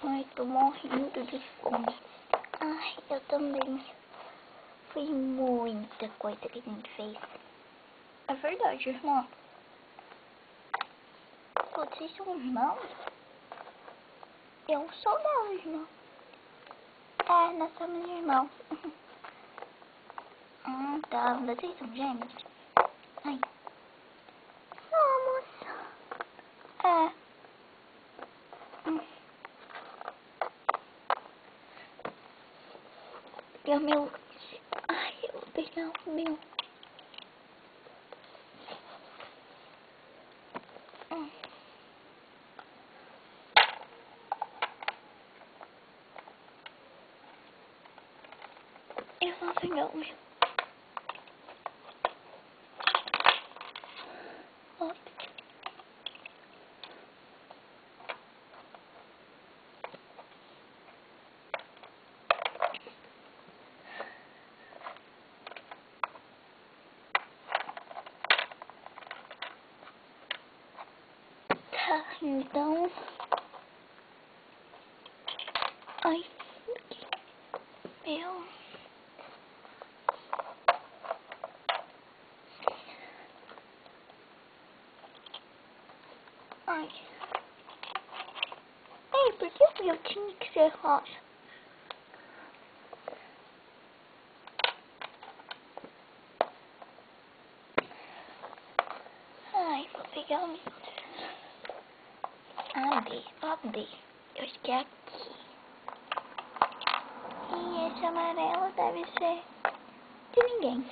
Ai, tô morrendo de fome. Ai, eu também. Foi muita coisa que a gente fez. É verdade, irmão. Vocês são irmãos? Eu sou não, irmão. É, nós somos irmãos. Tá. Vocês são gêmeos? Ai. Somos. É. E o meu... Ai, eu vou pegar o meu. Eu vou pegar o meu. Ó. Tá, então... Ai, meu... Ai. Ei, por que o meu tinha que ser rosa? Ai, vou pegar o meu. Cadê? Eu acho que é aqui. E esse amarelo deve ser de ninguém.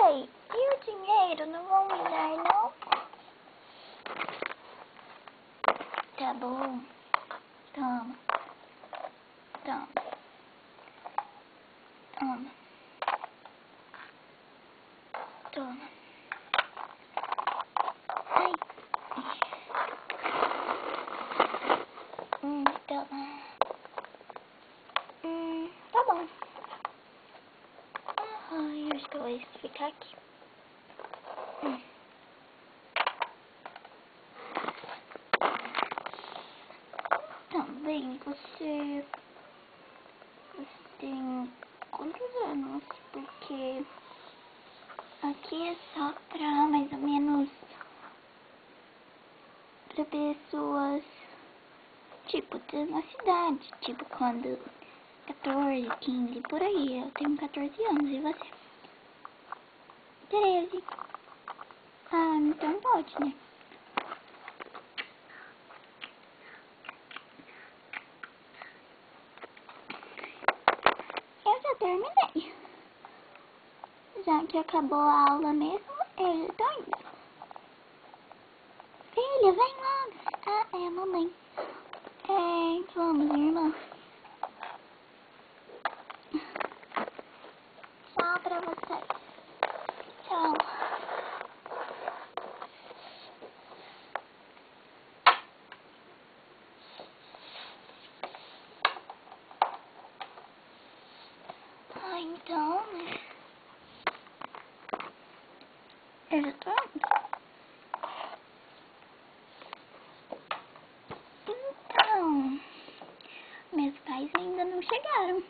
Ei, e o dinheiro? Não vão me dar, não? Tá bom. Toma. Toma. Toma. Toma. Ai. Toma. Tá bom. Ai, acho que eu vou ficar aqui. Também você tem quantos anos? Porque aqui é só pra mais ou menos pra pessoas tipo na cidade, tipo quando 14, 15, por aí. Eu tenho 14 anos e você? 13. Ah, então pode, né? Eu já terminei. Já que acabou a aula mesmo, eu tô indo. Filha, vem logo. Ah, é a mamãe. Vamos, irmã. Tchau pra vocês. Tchau. Ah, então, né? Eu já tô indo. Então, meus pais ainda não chegaram.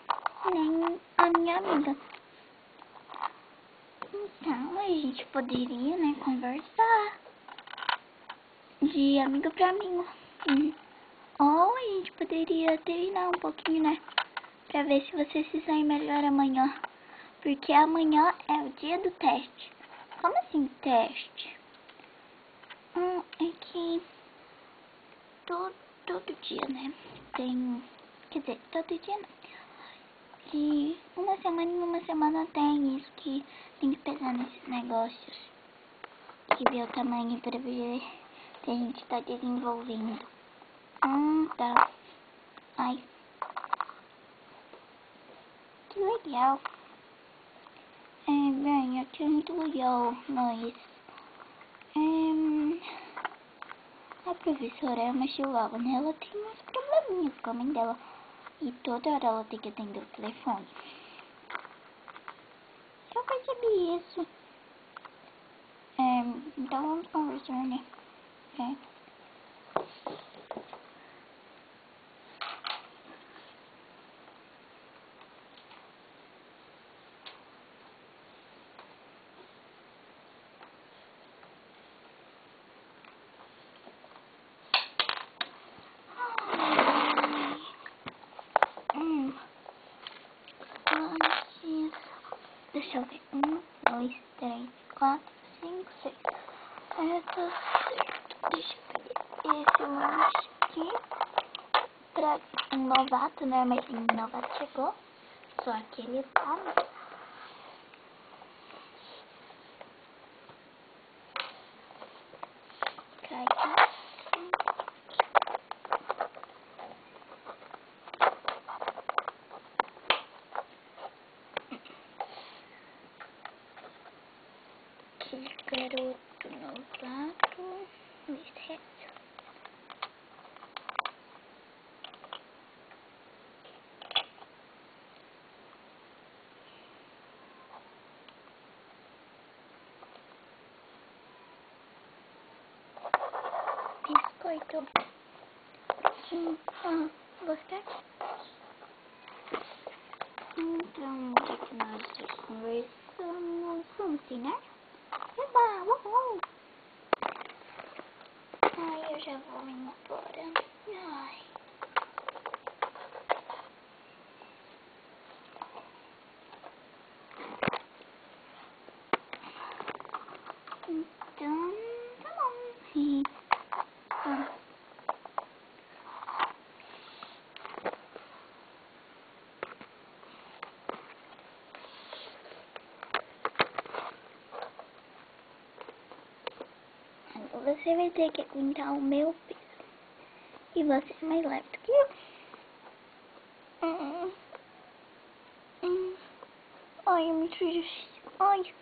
Nem a minha amiga. Então, a gente poderia, né, conversar de amigo pra amigo. Ou a gente poderia treinar um pouquinho, né, pra ver se você se sai melhor amanhã. Porque amanhã é o dia do teste. Como assim teste? É que todo dia, né, tem... Quer dizer, todo dia não. De uma semana em uma semana tem isso que tem que pesar nesses negócios. Que ver o tamanho para ver se a gente tá desenvolvendo. Tá. Ai. Que legal. Bem, aqui é muito legal, mas... a professora é uma chihuahua, né? Ela tem umas probleminhas com a mãe dela. E toda hora ela tem que atender o telefone. Eu percebi isso. Então vamos conversar, né? É. Deixa eu ver. 1, 2, 3, 4, 5, 6. Tá certo. Deixa eu pegar esse lanche aqui. Pra um novato, né? Mas o novato chegou. Só aquele sabe. Cai aqui. Garoto novato, licença. Biscoito. Gostou? Então, o que nós conversamos? Vamos ensinar? Eba, uhul! Ai, eu já vou embora. Ai. Então, tá bom. E, você vai ter que aguentar o meu peso. E você é mais leve do que eu. Ai, eu me sujo. Ai.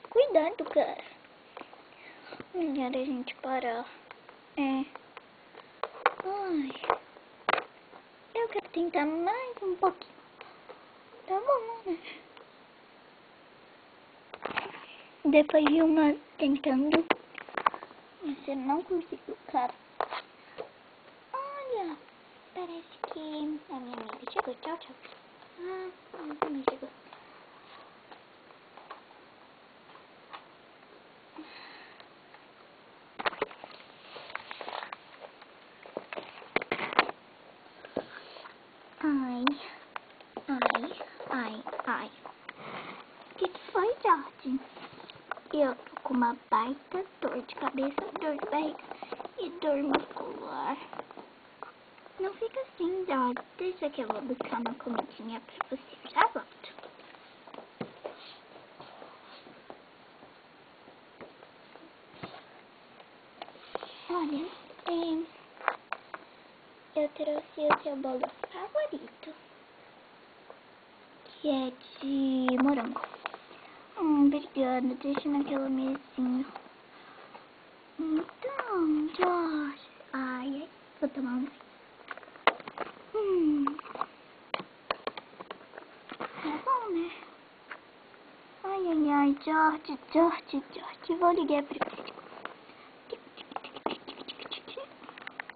Cuidado, cara. Melhor a gente parar. É. Ai. Eu quero tentar mais um pouquinho. Tá bom, né? Depois de uma tentando, você não conseguiu, cara. Olha, parece que a minha amiga chegou. Tchau, tchau. A minha também chegou. Ai. O que foi, Jorge? Eu tô com uma baita dor de cabeça, dor de barriga e dor muscular. Não fica assim, Jorge. Deixa que eu vou buscar uma comidinha pra você. Já volto. Olha, eu trouxe o seu bolo favorito, que é de morango. Obrigada. Deixa naquela mesinha. Então, Josh. Ai, vou tomar um. Tá bom, né? Ai, George. Vou ligar pra